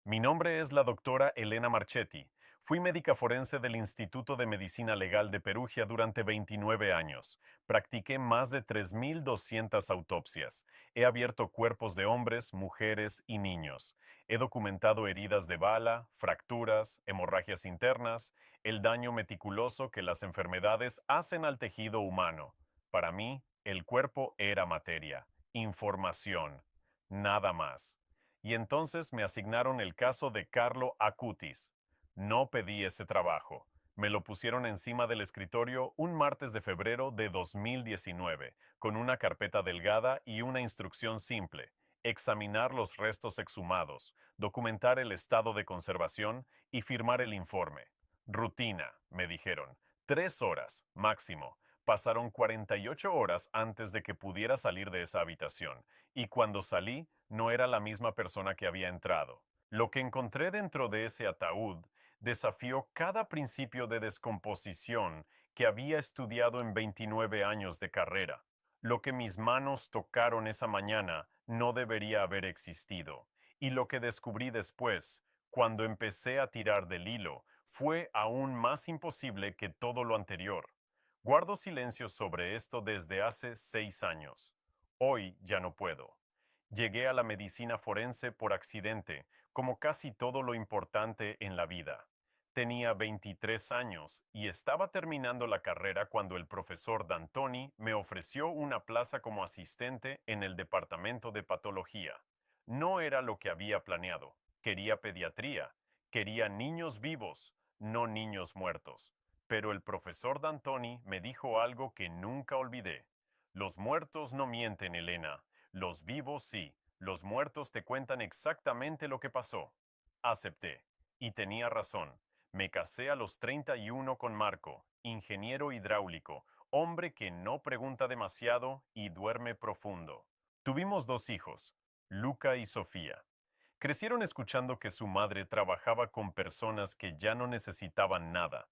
Mi nombre es la doctora Elena Marchetti. Fui médica forense del Instituto de Medicina Legal de Perugia durante 29 años. Practiqué más de 3.200 autopsias. He abierto cuerpos de hombres, mujeres y niños. He documentado heridas de bala, fracturas, hemorragias internas, el daño meticuloso que las enfermedades hacen al tejido humano. Para mí, el cuerpo era materia, información, nada más. Y entonces me asignaron el caso de Carlo Acutis. No pedí ese trabajo. Me lo pusieron encima del escritorio un martes de febrero de 2019, con una carpeta delgada y una instrucción simple: examinar los restos exhumados, documentar el estado de conservación y firmar el informe. Rutina, me dijeron. 3 horas, máximo. Pasaron 48 horas antes de que pudiera salir de esa habitación, y cuando salí, no era la misma persona que había entrado. Lo que encontré dentro de ese ataúd desafió cada principio de descomposición que había estudiado en 29 años de carrera. Lo que mis manos tocaron esa mañana no debería haber existido, y lo que descubrí después, cuando empecé a tirar del hilo, fue aún más imposible que todo lo anterior. Guardo silencio sobre esto desde hace 6 años. Hoy ya no puedo. Llegué a la medicina forense por accidente, como casi todo lo importante en la vida. Tenía 23 años y estaba terminando la carrera cuando el profesor D'Antoni me ofreció una plaza como asistente en el departamento de patología. No era lo que había planeado. Quería pediatría. Quería niños vivos, no niños muertos. Pero el profesor D'Antoni me dijo algo que nunca olvidé. Los muertos no mienten, Elena. Los vivos sí. Los muertos te cuentan exactamente lo que pasó. Acepté. Y tenía razón. Me casé a los 31 con Marco, ingeniero hidráulico, hombre que no pregunta demasiado y duerme profundo. Tuvimos 2 hijos, Luca y Sofía. Crecieron escuchando que su madre trabajaba con personas que ya no necesitaban nada.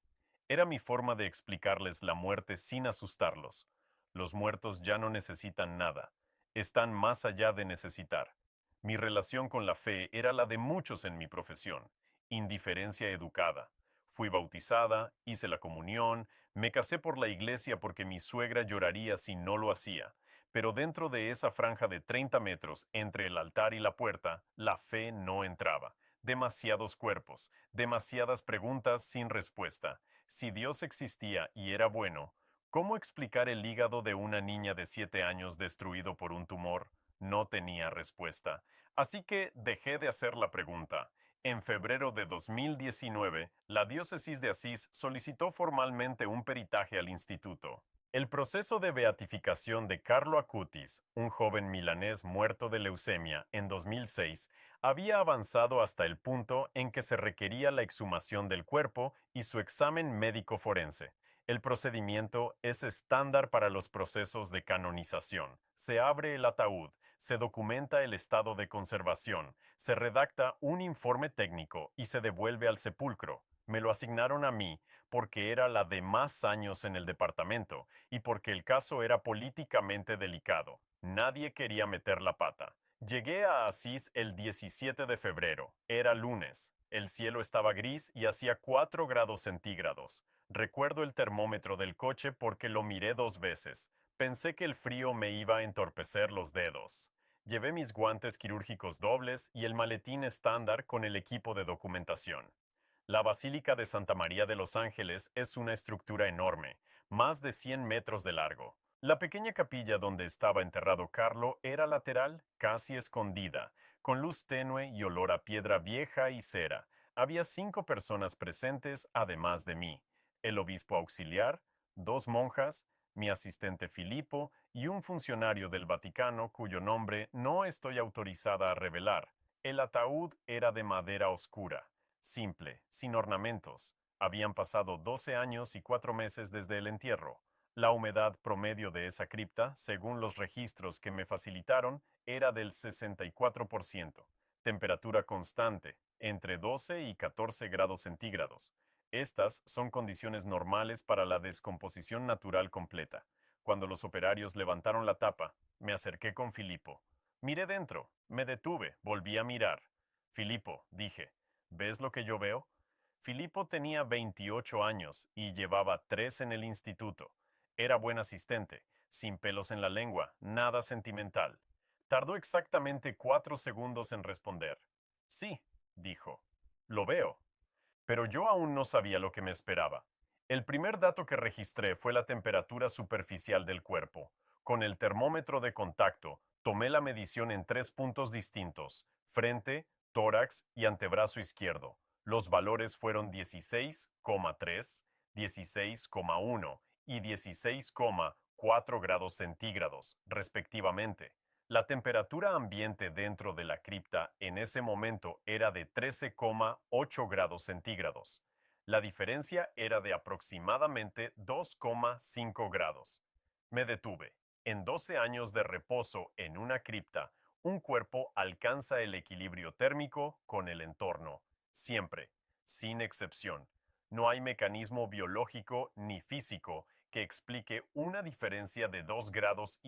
Era mi forma de explicarles la muerte sin asustarlos. Los muertos ya no necesitan nada. Están más allá de necesitar. Mi relación con la fe era la de muchos en mi profesión: indiferencia educada. Fui bautizada, hice la comunión, me casé por la iglesia porque mi suegra lloraría si no lo hacía. Pero dentro de esa franja de 30 metros entre el altar y la puerta, la fe no entraba. Demasiados cuerpos, demasiadas preguntas sin respuesta. Si Dios existía y era bueno, ¿cómo explicar el hígado de una niña de 7 años destruido por un tumor? No tenía respuesta. Así que dejé de hacer la pregunta. En febrero de 2019, la diócesis de Asís solicitó formalmente un peritaje al instituto. El proceso de beatificación de Carlo Acutis, un joven milanés muerto de leucemia en 2006, había avanzado hasta el punto en que se requería la exhumación del cuerpo y su examen médico forense. El procedimiento es estándar para los procesos de canonización. Se abre el ataúd, se documenta el estado de conservación, se redacta un informe técnico y se devuelve al sepulcro. Me lo asignaron a mí porque era la de más años en el departamento y porque el caso era políticamente delicado. Nadie quería meter la pata. Llegué a Asís el 17 de febrero. Era lunes. El cielo estaba gris y hacía 4 grados centígrados. Recuerdo el termómetro del coche porque lo miré 2 veces. Pensé que el frío me iba a entorpecer los dedos. Llevé mis guantes quirúrgicos dobles y el maletín estándar con el equipo de documentación. La Basílica de Santa María de los Ángeles es una estructura enorme, más de 100 metros de largo. La pequeña capilla donde estaba enterrado Carlo era lateral, casi escondida, con luz tenue y olor a piedra vieja y cera. Había 5 personas presentes, además de mí: el obispo auxiliar, 2 monjas, mi asistente Filipo y un funcionario del Vaticano cuyo nombre no estoy autorizada a revelar. El ataúd era de madera oscura, simple, sin ornamentos. Habían pasado 12 años y 4 meses desde el entierro. La humedad promedio de esa cripta, según los registros que me facilitaron, era del 64%. Temperatura constante, entre 12 y 14 grados centígrados. Estas son condiciones normales para la descomposición natural completa. Cuando los operarios levantaron la tapa, me acerqué con Filipo. Miré dentro, me detuve, volví a mirar. Filipo, dije, ¿ves lo que yo veo? Filipo tenía 28 años y llevaba 3 en el instituto. Era buen asistente, sin pelos en la lengua, nada sentimental. Tardó exactamente 4 segundos en responder. Sí, dijo. Lo veo. Pero yo aún no sabía lo que me esperaba. El primer dato que registré fue la temperatura superficial del cuerpo. Con el termómetro de contacto, tomé la medición en 3 puntos distintos: frente, tórax y antebrazo izquierdo. Los valores fueron 16,3, 16,1 y 16,4 grados centígrados, respectivamente. La temperatura ambiente dentro de la cripta en ese momento era de 13,8 grados centígrados. La diferencia era de aproximadamente 2,5 grados. Me detuve. En 12 años de reposo en una cripta, un cuerpo alcanza el equilibrio térmico con el entorno, siempre, sin excepción. No hay mecanismo biológico ni físico que explique una diferencia de 2,5 grados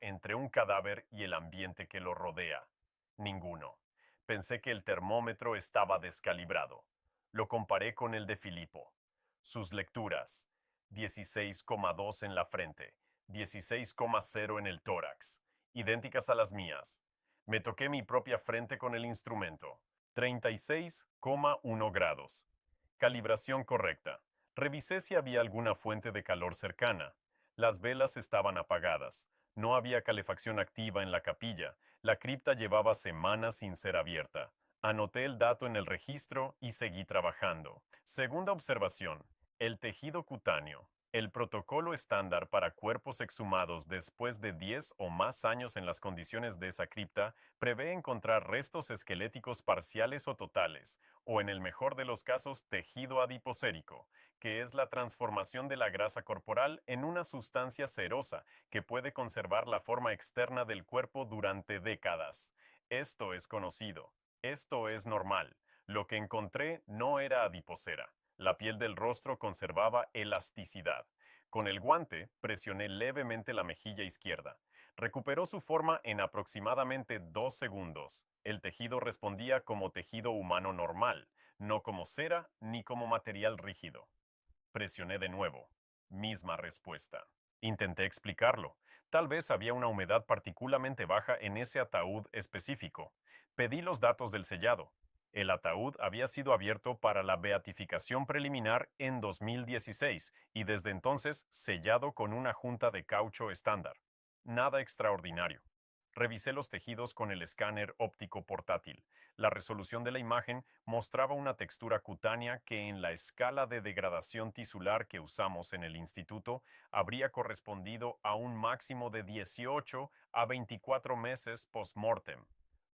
entre un cadáver y el ambiente que lo rodea. Ninguno. Pensé que el termómetro estaba descalibrado. Lo comparé con el de Filipo. Sus lecturas: 16,2 en la frente, 16,0 en el tórax, idénticas a las mías. Me toqué mi propia frente con el instrumento. 36,1 grados. Calibración correcta. Revisé si había alguna fuente de calor cercana. Las velas estaban apagadas. No había calefacción activa en la capilla. La cripta llevaba semanas sin ser abierta. Anoté el dato en el registro y seguí trabajando. Segunda observación: el tejido cutáneo. El protocolo estándar para cuerpos exhumados después de 10 o más años en las condiciones de esa cripta prevé encontrar restos esqueléticos parciales o totales, o en el mejor de los casos tejido adipocérico, que es la transformación de la grasa corporal en una sustancia cerosa que puede conservar la forma externa del cuerpo durante décadas. Esto es conocido. Esto es normal. Lo que encontré no era adipocera. La piel del rostro conservaba elasticidad. Con el guante presioné levemente la mejilla izquierda. Recuperó su forma en aproximadamente 2 segundos. El tejido respondía como tejido humano normal, no como cera ni como material rígido. Presioné de nuevo. Misma respuesta. Intenté explicarlo. Tal vez había una humedad particularmente baja en ese ataúd específico. Pedí los datos del sellado. El ataúd había sido abierto para la beatificación preliminar en 2016 y desde entonces sellado con una junta de caucho estándar. Nada extraordinario. Revisé los tejidos con el escáner óptico portátil. La resolución de la imagen mostraba una textura cutánea que en la escala de degradación tisular que usamos en el instituto habría correspondido a un máximo de 18 a 24 meses post-mortem,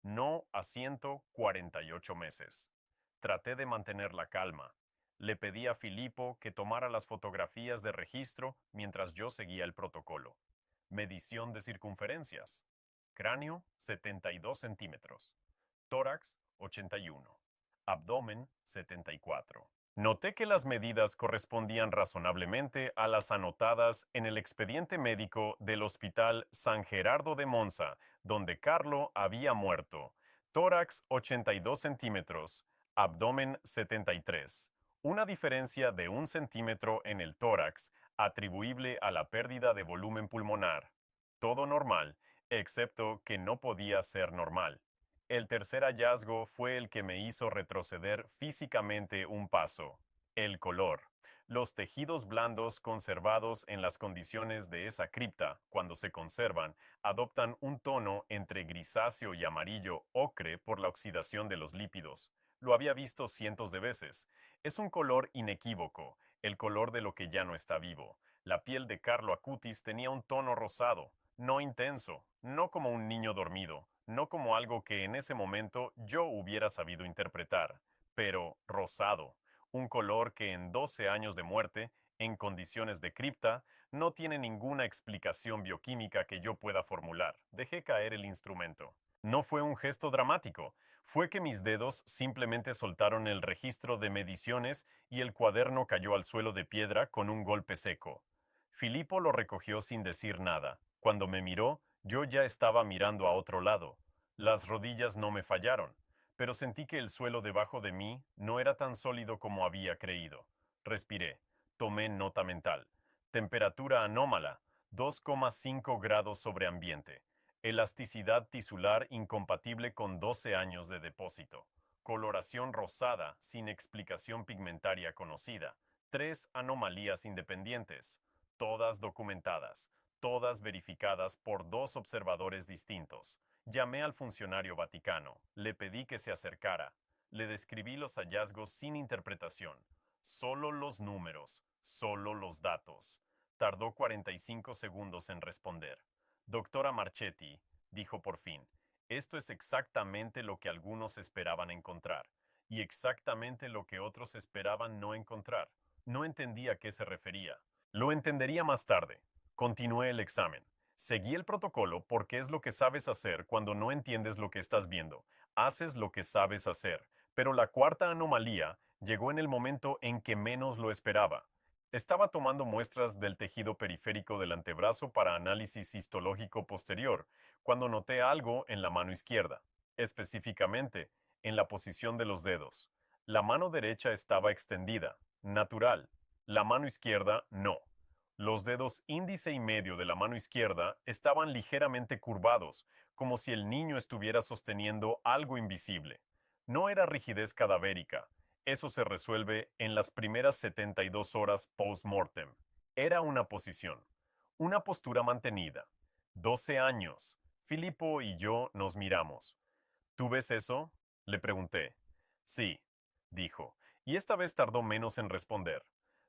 no a 148 meses. Traté de mantener la calma. Le pedí a Filipo que tomara las fotografías de registro mientras yo seguía el protocolo. Medición de circunferencias. Cráneo, 72 centímetros. Tórax, 81. Abdomen, 74. Noté que las medidas correspondían razonablemente a las anotadas en el expediente médico del Hospital San Gerardo de Monza, donde Carlo había muerto. Tórax, 82 centímetros. Abdomen, 73. Una diferencia de 1 centímetro en el tórax, atribuible a la pérdida de volumen pulmonar. Todo normal, excepto que no podía ser normal. El tercer hallazgo fue el que me hizo retroceder físicamente un paso: el color. Los tejidos blandos conservados en las condiciones de esa cripta, cuando se conservan, adoptan un tono entre grisáceo y amarillo ocre por la oxidación de los lípidos. Lo había visto cientos de veces. Es un color inequívoco, el color de lo que ya no está vivo. La piel de Carlo Acutis tenía un tono rosado, no intenso, no como un niño dormido, no como algo que en ese momento yo hubiera sabido interpretar, pero rosado, un color que en 12 años de muerte, en condiciones de cripta, no tiene ninguna explicación bioquímica que yo pueda formular. Dejé caer el instrumento. No fue un gesto dramático, fue que mis dedos simplemente soltaron el registro de mediciones y el cuaderno cayó al suelo de piedra con un golpe seco. Filipo lo recogió sin decir nada. Cuando me miró, yo ya estaba mirando a otro lado. Las rodillas no me fallaron, pero sentí que el suelo debajo de mí no era tan sólido como había creído. Respiré. Tomé nota mental. Temperatura anómala, 2,5 grados sobre ambiente. Elasticidad tisular incompatible con 12 años de depósito. Coloración rosada sin explicación pigmentaria conocida. 3 anomalías independientes, todas documentadas, todas verificadas por 2 observadores distintos. Llamé al funcionario vaticano, le pedí que se acercara, le describí los hallazgos sin interpretación, solo los números, solo los datos. Tardó 45 segundos en responder. Doctora Marchetti, dijo por fin, esto es exactamente lo que algunos esperaban encontrar, y exactamente lo que otros esperaban no encontrar. No entendía a qué se refería. Lo entendería más tarde. Continué el examen. Seguí el protocolo porque es lo que sabes hacer cuando no entiendes lo que estás viendo. Haces lo que sabes hacer. Pero la cuarta anomalía llegó en el momento en que menos lo esperaba. Estaba tomando muestras del tejido periférico del antebrazo para análisis histológico posterior, cuando noté algo en la mano izquierda, específicamente en la posición de los dedos. La mano derecha estaba extendida, natural. La mano izquierda no. Los dedos índice y medio de la mano izquierda estaban ligeramente curvados, como si el niño estuviera sosteniendo algo invisible. No era rigidez cadavérica. Eso se resuelve en las primeras 72 horas post-mortem. Era una posición, una postura mantenida. 12 años. Filippo y yo nos miramos. ¿Tú ves eso? Le pregunté. Sí, dijo, y esta vez tardó menos en responder.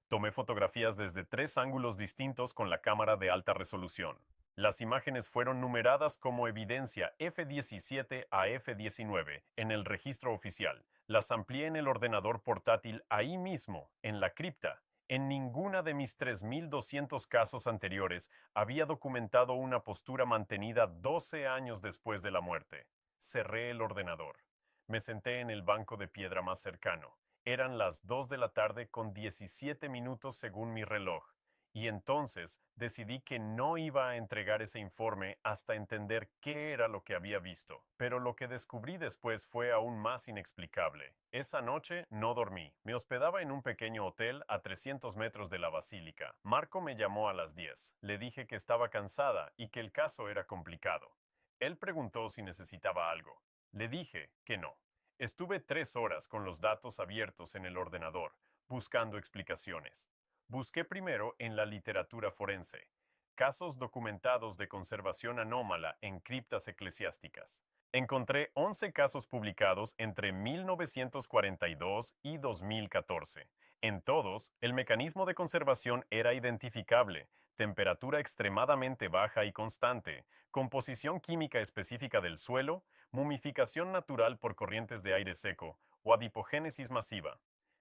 Tomé fotografías desde 3 ángulos distintos con la cámara de alta resolución. Las imágenes fueron numeradas como evidencia F17 a F19 en el registro oficial. Las amplié en el ordenador portátil ahí mismo, en la cripta. En ninguna de mis 3.200 casos anteriores había documentado una postura mantenida 12 años después de la muerte. Cerré el ordenador. Me senté en el banco de piedra más cercano. Eran las 2 de la tarde con 17 minutos según mi reloj, y entonces decidí que no iba a entregar ese informe hasta entender qué era lo que había visto. Pero lo que descubrí después fue aún más inexplicable. Esa noche no dormí. Me hospedaba en un pequeño hotel a 300 metros de la basílica. Marco me llamó a las 10. Le dije que estaba cansada y que el caso era complicado. Él preguntó si necesitaba algo. Le dije que no. Estuve 3 horas con los datos abiertos en el ordenador, buscando explicaciones. Busqué primero en la literatura forense, casos documentados de conservación anómala en criptas eclesiásticas. Encontré 11 casos publicados entre 1942 y 2014. En todos, el mecanismo de conservación era identificable: temperatura extremadamente baja y constante, composición química específica del suelo, mumificación natural por corrientes de aire seco o adipogénesis masiva.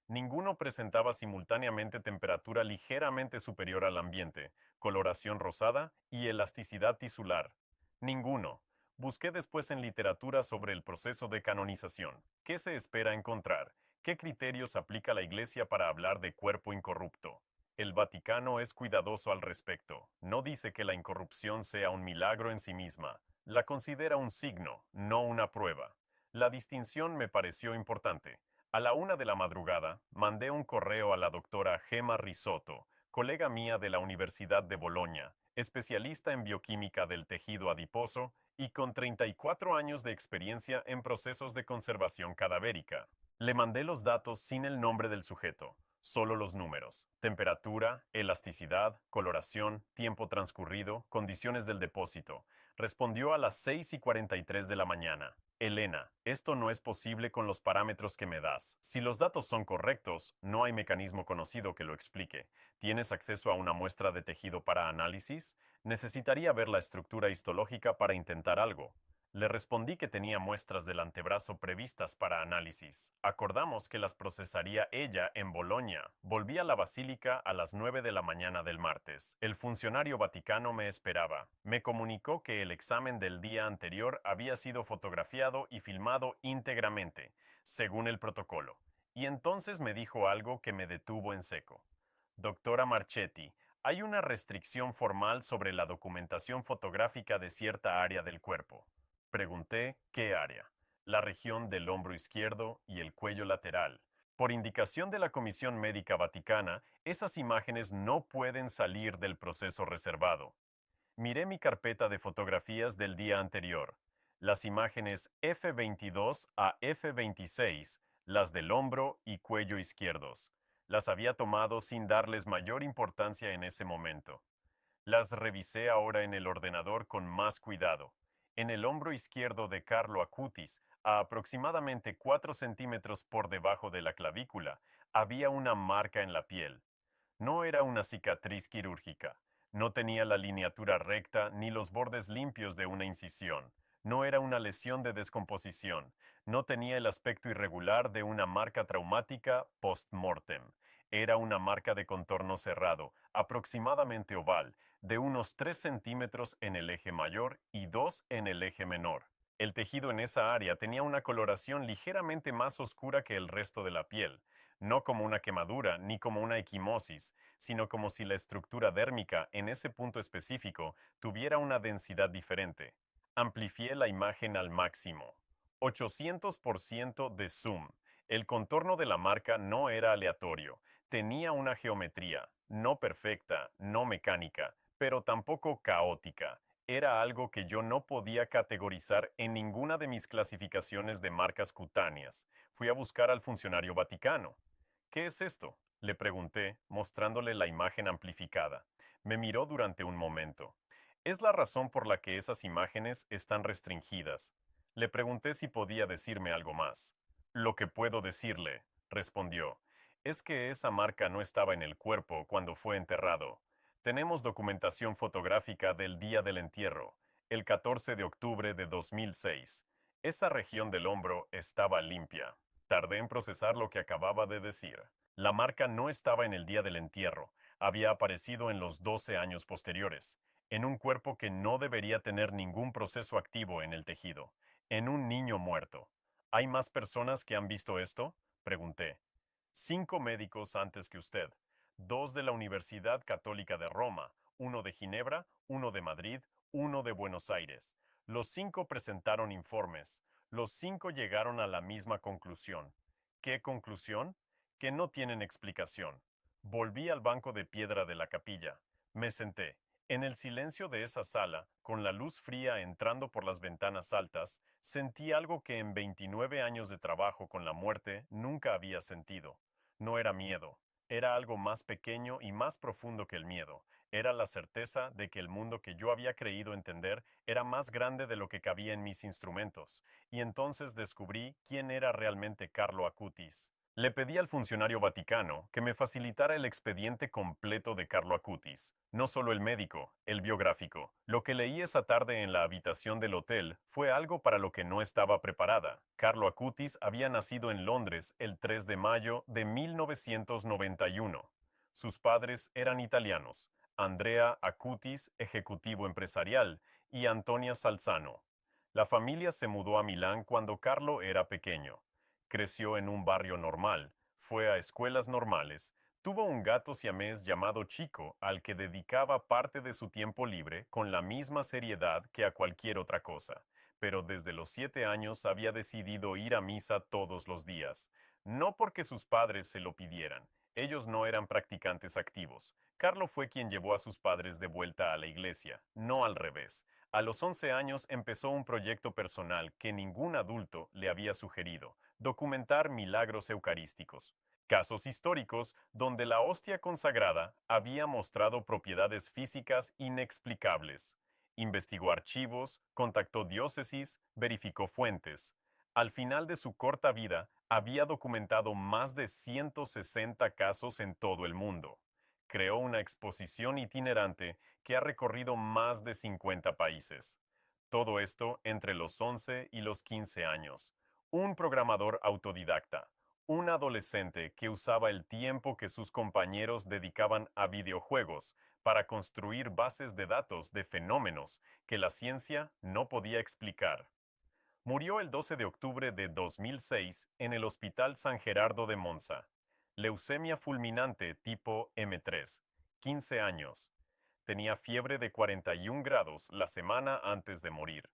Ninguno presentaba simultáneamente temperatura ligeramente superior al ambiente, coloración rosada y elasticidad tisular. Ninguno. Busqué después en literatura sobre el proceso de canonización. ¿Qué se espera encontrar? ¿Qué criterios aplica la Iglesia para hablar de cuerpo incorrupto? El Vaticano es cuidadoso al respecto. No dice que la incorrupción sea un milagro en sí misma. La considera un signo, no una prueba. La distinción me pareció importante. A la 1 de la madrugada, mandé un correo a la doctora Gemma Risotto, colega mía de la Universidad de Bolonia, especialista en bioquímica del tejido adiposo y con 34 años de experiencia en procesos de conservación cadavérica. Le mandé los datos sin el nombre del sujeto, solo los números: temperatura, elasticidad, coloración, tiempo transcurrido, condiciones del depósito. Respondió a las 6:43 de la mañana. Elena, esto no es posible con los parámetros que me das. Si los datos son correctos, no hay mecanismo conocido que lo explique. ¿Tienes acceso a una muestra de tejido para análisis? Necesitaría ver la estructura histológica para intentar algo. Le respondí que tenía muestras del antebrazo previstas para análisis. Acordamos que las procesaría ella en Bolonia. Volví a la basílica a las 9 de la mañana del martes. El funcionario vaticano me esperaba. Me comunicó que el examen del día anterior había sido fotografiado y filmado íntegramente, según el protocolo. Y entonces me dijo algo que me detuvo en seco. Doctora Marchetti, hay una restricción formal sobre la documentación fotográfica de cierta área del cuerpo. Pregunté qué área. la región del hombro izquierdo y el cuello lateral. Por indicación de la Comisión Médica Vaticana, esas imágenes no pueden salir del proceso reservado. Miré mi carpeta de fotografías del día anterior. Las imágenes F22 a F26, las del hombro y cuello izquierdos. Las había tomado sin darles mayor importancia en ese momento. Las revisé ahora en el ordenador con más cuidado. En el hombro izquierdo de Carlo Acutis, a aproximadamente 4 centímetros por debajo de la clavícula, había una marca en la piel. No era una cicatriz quirúrgica. No tenía la lineatura recta ni los bordes limpios de una incisión. No era una lesión de descomposición. No tenía el aspecto irregular de una marca traumática post-mortem. Era una marca de contorno cerrado, aproximadamente oval, de unos 3 centímetros en el eje mayor y 2 en el eje menor. El tejido en esa área tenía una coloración ligeramente más oscura que el resto de la piel, no como una quemadura ni como una equimosis, sino como si la estructura dérmica en ese punto específico tuviera una densidad diferente. Amplifié la imagen al máximo. 800% de zoom. El contorno de la marca no era aleatorio, tenía una geometría, no perfecta, no mecánica, pero tampoco caótica. Era algo que yo no podía categorizar en ninguna de mis clasificaciones de marcas cutáneas. Fui a buscar al funcionario vaticano. ¿Qué es esto? Le pregunté, mostrándole la imagen amplificada. Me miró durante un momento. Es la razón por la que esas imágenes están restringidas. Le pregunté si podía decirme algo más. Lo que puedo decirle, respondió, es que esa marca no estaba en el cuerpo cuando fue enterrado. Tenemos documentación fotográfica del día del entierro, el 14 de octubre de 2006. Esa región del hombro estaba limpia. Tardé en procesar lo que acababa de decir. La marca no estaba en el día del entierro, había aparecido en los 12 años posteriores, en un cuerpo que no debería tener ningún proceso activo en el tejido, en un niño muerto. ¿Hay más personas que han visto esto? Pregunté. 5 médicos antes que usted, 2 de la Universidad Católica de Roma, uno de Ginebra, uno de Madrid, uno de Buenos Aires. Los 5 presentaron informes. Los 5 llegaron a la misma conclusión. ¿Qué conclusión? Que no tienen explicación. Volví al banco de piedra de la capilla. Me senté. En el silencio de esa sala, con la luz fría entrando por las ventanas altas, sentí algo que en 29 años de trabajo con la muerte nunca había sentido. No era miedo, era algo más pequeño y más profundo que el miedo. Era la certeza de que el mundo que yo había creído entender era más grande de lo que cabía en mis instrumentos, y entonces descubrí quién era realmente Carlo Acutis. Le pedí al funcionario vaticano que me facilitara el expediente completo de Carlo Acutis, no solo el médico, el biográfico. Lo que leí esa tarde en la habitación del hotel fue algo para lo que no estaba preparada. Carlo Acutis había nacido en Londres el 3 de mayo de 1991. Sus padres eran italianos, Andrea Acutis, ejecutivo empresarial, y Antonia Salzano. La familia se mudó a Milán cuando Carlo era pequeño. Creció en un barrio normal, fue a escuelas normales, tuvo un gato siamés llamado Chico al que dedicaba parte de su tiempo libre con la misma seriedad que a cualquier otra cosa, pero desde los 7 años había decidido ir a misa todos los días, no porque sus padres se lo pidieran, ellos no eran practicantes activos. Carlo fue quien llevó a sus padres de vuelta a la iglesia, no al revés. A los 11 años empezó un proyecto personal que ningún adulto le había sugerido, documentar milagros eucarísticos, casos históricos donde la hostia consagrada había mostrado propiedades físicas inexplicables. Investigó archivos, contactó diócesis, verificó fuentes. Al final de su corta vida, había documentado más de 160 casos en todo el mundo. Creó una exposición itinerante que ha recorrido más de 50 países. Todo esto entre los 11 y los 15 años. Un programador autodidacta, un adolescente que usaba el tiempo que sus compañeros dedicaban a videojuegos para construir bases de datos de fenómenos que la ciencia no podía explicar. Murió el 12 de octubre de 2006 en el Hospital San Gerardo de Monza. Leucemia fulminante tipo M3, 15 años. Tenía fiebre de 41 grados la semana antes de morir.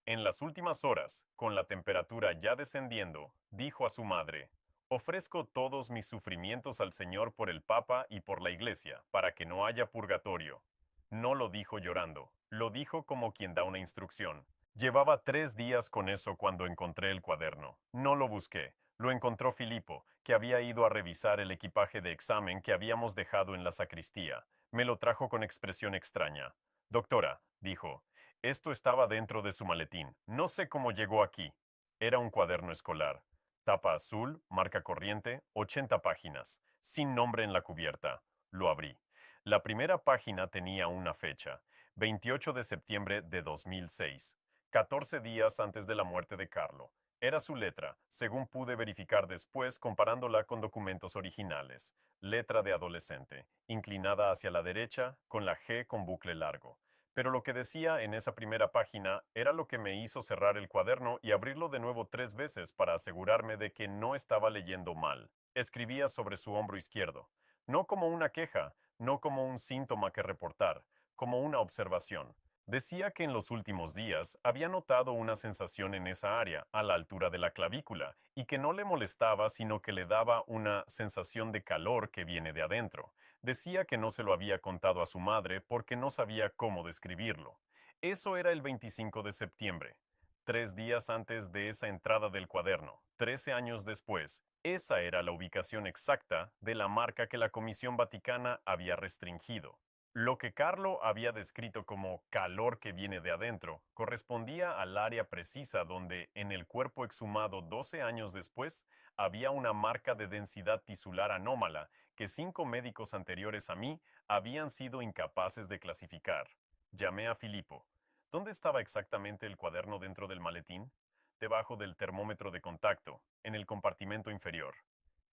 En las últimas horas, con la temperatura ya descendiendo, dijo a su madre, ofrezco todos mis sufrimientos al Señor por el Papa y por la Iglesia, para que no haya purgatorio. No lo dijo llorando, lo dijo como quien da una instrucción. Llevaba 3 días con eso cuando encontré el cuaderno. No lo busqué. Lo encontró Filipo, que había ido a revisar el equipaje de examen que habíamos dejado en la sacristía. Me lo trajo con expresión extraña. Doctora, dijo, esto estaba dentro de su maletín. No sé cómo llegó aquí. Era un cuaderno escolar. Tapa azul, marca corriente, 80 páginas, sin nombre en la cubierta. Lo abrí. La primera página tenía una fecha, 28 de septiembre de 2006, 14 días antes de la muerte de Carlo. Era su letra, según pude verificar después comparándola con documentos originales. Letra de adolescente, inclinada hacia la derecha, con la G con bucle largo. Pero lo que decía en esa primera página era lo que me hizo cerrar el cuaderno y abrirlo de nuevo 3 veces para asegurarme de que no estaba leyendo mal. Escribía sobre su hombro izquierdo, no como una queja, no como un síntoma que reportar, como una observación. Decía que en los últimos días había notado una sensación en esa área, a la altura de la clavícula, y que no le molestaba, sino que le daba una sensación de calor que viene de adentro. Decía que no se lo había contado a su madre porque no sabía cómo describirlo. Eso era el 25 de septiembre. 3 días antes de esa entrada del cuaderno, 13 años después, esa era la ubicación exacta de la marca que la Comisión Vaticana había restringido. Lo que Carlo había descrito como calor que viene de adentro correspondía al área precisa donde, en el cuerpo exhumado 12 años después, había una marca de densidad tisular anómala que 5 médicos anteriores a mí habían sido incapaces de clasificar. Llamé a Filippo. ¿Dónde estaba exactamente el cuaderno dentro del maletín? Debajo del termómetro de contacto, en el compartimento inferior.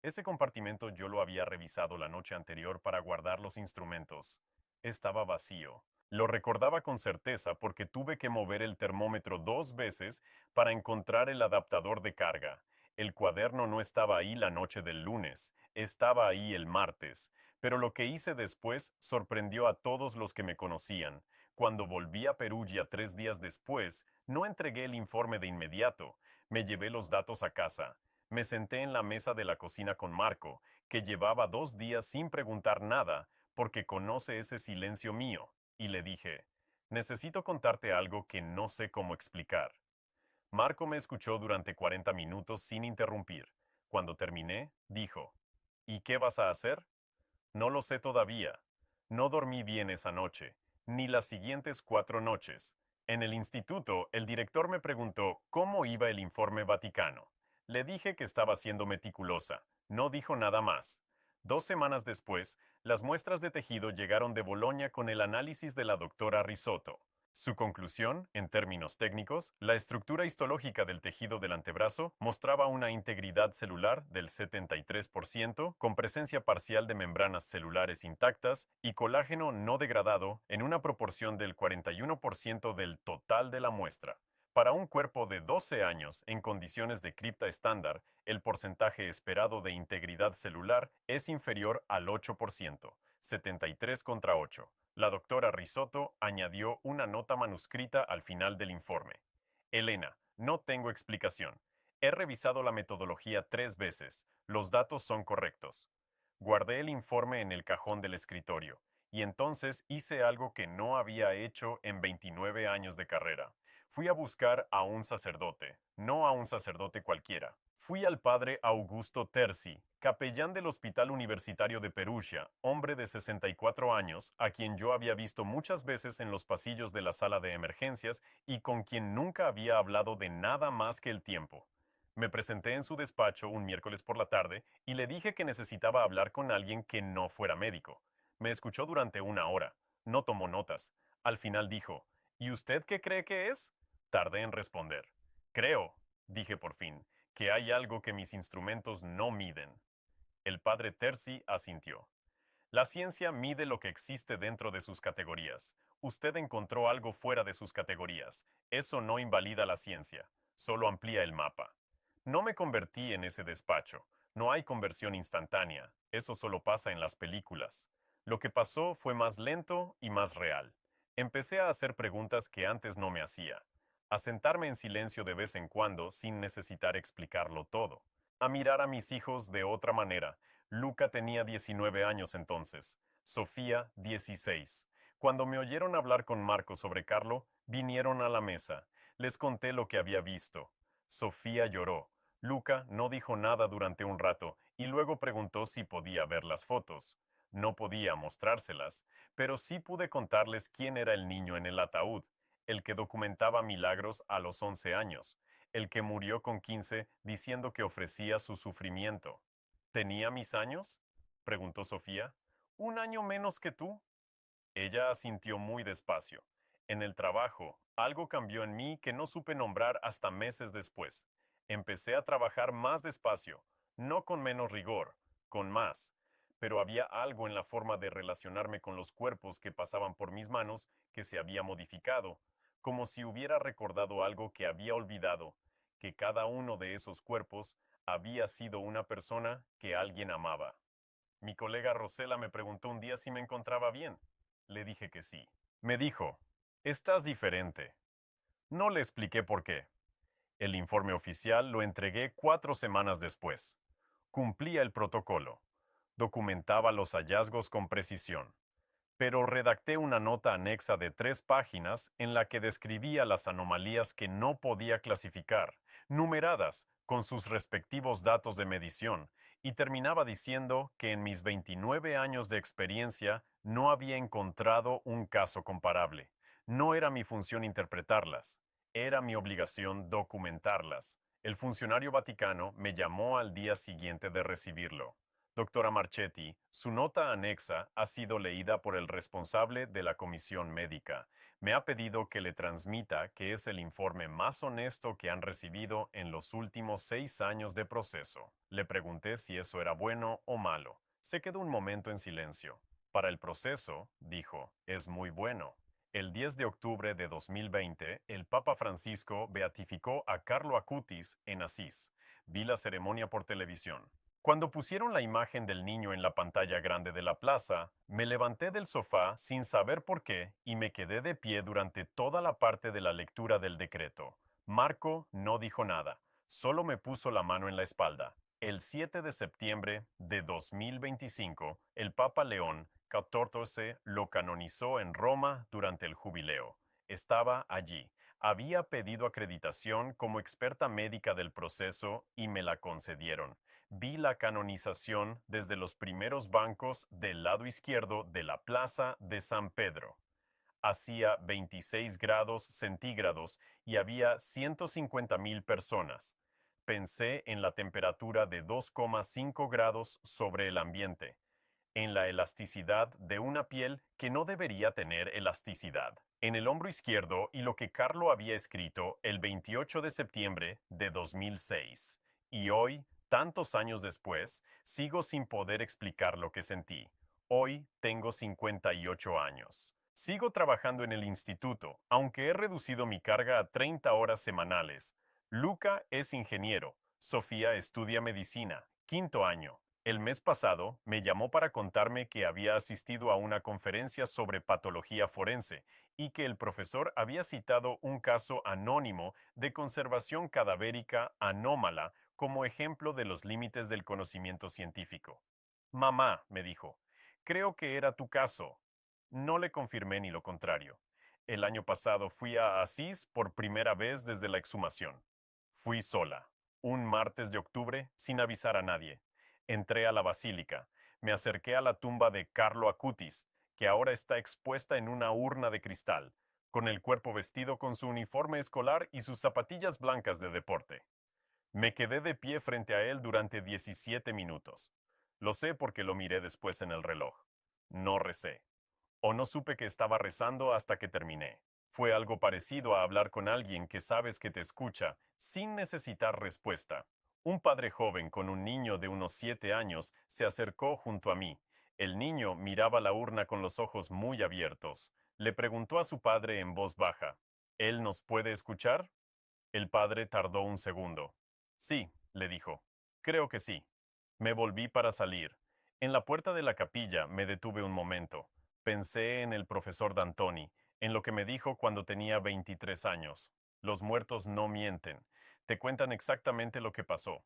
Ese compartimento yo lo había revisado la noche anterior para guardar los instrumentos. Estaba vacío. Lo recordaba con certeza porque tuve que mover el termómetro 2 veces para encontrar el adaptador de carga. El cuaderno no estaba ahí la noche del lunes, estaba ahí el martes. Pero lo que hice después sorprendió a todos los que me conocían. Cuando volví a Perugia 3 días después, no entregué el informe de inmediato. Me llevé los datos a casa. Me senté en la mesa de la cocina con Marco, que llevaba 2 días sin preguntar nada, porque conoce ese silencio mío, y le dije, necesito contarte algo que no sé cómo explicar. Marco me escuchó durante 40 minutos sin interrumpir. Cuando terminé, dijo, ¿y qué vas a hacer? No lo sé todavía. No dormí bien esa noche, ni las siguientes 4 noches. En el instituto, el director me preguntó cómo iba el informe Vaticano. Le dije que estaba siendo meticulosa. No dijo nada más. 2 semanas después, las muestras de tejido llegaron de Bolonia con el análisis de la doctora Risotto. Su conclusión, en términos técnicos, la estructura histológica del tejido del antebrazo mostraba una integridad celular del 73%, con presencia parcial de membranas celulares intactas y colágeno no degradado en una proporción del 41% del total de la muestra. Para un cuerpo de 12 años en condiciones de cripta estándar, el porcentaje esperado de integridad celular es inferior al 8%, 73 contra 8. La doctora Risotto añadió una nota manuscrita al final del informe. Elena, no tengo explicación. He revisado la metodología 3 veces. Los datos son correctos. Guardé el informe en el cajón del escritorio, y entonces hice algo que no había hecho en 29 años de carrera. Fui a buscar a un sacerdote, no a un sacerdote cualquiera. Fui al padre Augusto Terzi, capellán del Hospital Universitario de Perugia, hombre de 64 años, a quien yo había visto muchas veces en los pasillos de la sala de emergencias y con quien nunca había hablado de nada más que el tiempo. Me presenté en su despacho un miércoles por la tarde y le dije que necesitaba hablar con alguien que no fuera médico. Me escuchó durante 1 hora. No tomó notas. Al final dijo, ¿y usted qué cree que es? Tardé en responder. Creo, dije por fin, que hay algo que mis instrumentos no miden. El padre Terzi asintió. La ciencia mide lo que existe dentro de sus categorías. Usted encontró algo fuera de sus categorías. Eso no invalida la ciencia, solo amplía el mapa. No me convertí en ese despacho. No hay conversión instantánea. Eso solo pasa en las películas. Lo que pasó fue más lento y más real. Empecé a hacer preguntas que antes no me hacía. a sentarme en silencio de vez en cuando sin necesitar explicarlo todo, a mirar a mis hijos de otra manera. Luca tenía 19 años entonces, Sofía 16. Cuando me oyeron hablar con Marco sobre Carlo, vinieron a la mesa. Les conté lo que había visto. Sofía lloró. Luca no dijo nada durante un rato y luego preguntó si podía ver las fotos. No podía mostrárselas, pero sí pude contarles quién era el niño en el ataúd, el que documentaba milagros a los 11 años, el que murió con 15 diciendo que ofrecía su sufrimiento. ¿Tenía mis años? Preguntó Sofía. ¿Un año menos que tú? Ella asintió muy despacio. En el trabajo, algo cambió en mí que no supe nombrar hasta meses después. Empecé a trabajar más despacio, no con menos rigor, con más. Pero había algo en la forma de relacionarme con los cuerpos que pasaban por mis manos que se había modificado, como si hubiera recordado algo que había olvidado, que cada uno de esos cuerpos había sido una persona que alguien amaba. Mi colega Rosela me preguntó un día si me encontraba bien. Le dije que sí. Me dijo, estás diferente. No le expliqué por qué. El informe oficial lo entregué 4 semanas después. Cumplía el protocolo. Documentaba los hallazgos con precisión. Pero redacté una nota anexa de 3 páginas en la que describía las anomalías que no podía clasificar, numeradas con sus respectivos datos de medición, y terminaba diciendo que en mis 29 años de experiencia no había encontrado un caso comparable. No era mi función interpretarlas, era mi obligación documentarlas. El funcionario vaticano me llamó al día siguiente de recibirlo. Doctora Marchetti, su nota anexa ha sido leída por el responsable de la comisión médica. Me ha pedido que le transmita que es el informe más honesto que han recibido en los últimos 6 años de proceso. Le pregunté si eso era bueno o malo. Se quedó un momento en silencio. Para el proceso, dijo, es muy bueno. El 10 de octubre de 2020, el Papa Francisco beatificó a Carlo Acutis en Asís. Vi la ceremonia por televisión. Cuando pusieron la imagen del niño en la pantalla grande de la plaza, me levanté del sofá sin saber por qué y me quedé de pie durante toda la parte de la lectura del decreto. Marco no dijo nada, solo me puso la mano en la espalda. El 7 de septiembre de 2025, el Papa León XIV lo canonizó en Roma durante el jubileo. Estaba allí. Había pedido acreditación como experta médica del proceso y me la concedieron. Vi la canonización desde los primeros bancos del lado izquierdo de la Plaza de San Pedro. Hacía 26 grados centígrados y había 150.000 personas. Pensé en la temperatura de 2,5 grados sobre el ambiente, en la elasticidad de una piel que no debería tener elasticidad, en el hombro izquierdo y lo que Carlo había escrito el 28 de septiembre de 2006. Y hoy, tantos años después, sigo sin poder explicar lo que sentí. Hoy tengo 58 años. Sigo trabajando en el instituto, aunque he reducido mi carga a 30 horas semanales. Luca es ingeniero. Sofía estudia medicina, 5.º año. El mes pasado me llamó para contarme que había asistido a una conferencia sobre patología forense y que el profesor había citado un caso anónimo de conservación cadavérica anómala como ejemplo de los límites del conocimiento científico. Mamá, me dijo, creo que era tu caso. No le confirmé ni lo contrario. El año pasado fui a Asís por primera vez desde la exhumación. Fui sola, un martes de octubre, sin avisar a nadie. Entré a la basílica, me acerqué a la tumba de Carlo Acutis, que ahora está expuesta en una urna de cristal, con el cuerpo vestido con su uniforme escolar y sus zapatillas blancas de deporte. Me quedé de pie frente a él durante 17 minutos. Lo sé porque lo miré después en el reloj. No recé. O no supe que estaba rezando hasta que terminé. Fue algo parecido a hablar con alguien que sabes que te escucha, sin necesitar respuesta. Un padre joven con un niño de unos 7 años se acercó junto a mí. El niño miraba la urna con los ojos muy abiertos. Le preguntó a su padre en voz baja, ¿Él nos puede escuchar? El padre tardó un segundo. Sí, le dijo. Creo que sí. Me volví para salir. En la puerta de la capilla me detuve un momento. Pensé en el profesor D'Antoni, en lo que me dijo cuando tenía 23 años. Los muertos no mienten. Te cuentan exactamente lo que pasó.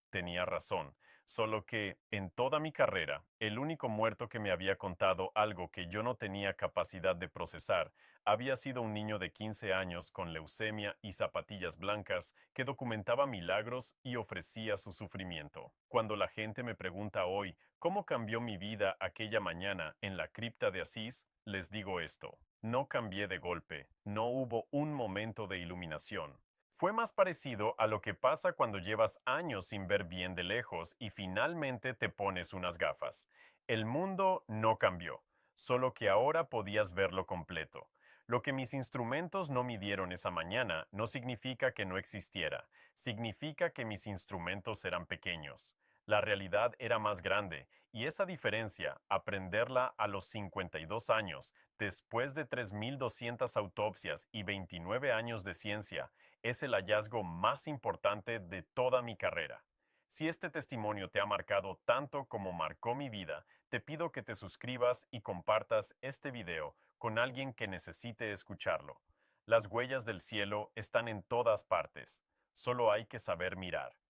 Tenía razón, solo que en toda mi carrera, el único muerto que me había contado algo que yo no tenía capacidad de procesar había sido un niño de 15 años con leucemia y zapatillas blancas que documentaba milagros y ofrecía su sufrimiento. Cuando la gente me pregunta hoy cómo cambió mi vida aquella mañana en la cripta de Asís, les digo esto: no cambié de golpe, no hubo un momento de iluminación. Fue más parecido a lo que pasa cuando llevas años sin ver bien de lejos y finalmente te pones unas gafas. El mundo no cambió, solo que ahora podías verlo completo. Lo que mis instrumentos no midieron esa mañana no significa que no existiera, significa que mis instrumentos eran pequeños. La realidad era más grande, y esa diferencia, aprenderla a los 52 años, después de 3.200 autopsias y 29 años de ciencia, es el hallazgo más importante de toda mi carrera. Si este testimonio te ha marcado tanto como marcó mi vida, te pido que te suscribas y compartas este video con alguien que necesite escucharlo. Las huellas del cielo están en todas partes. Solo hay que saber mirar.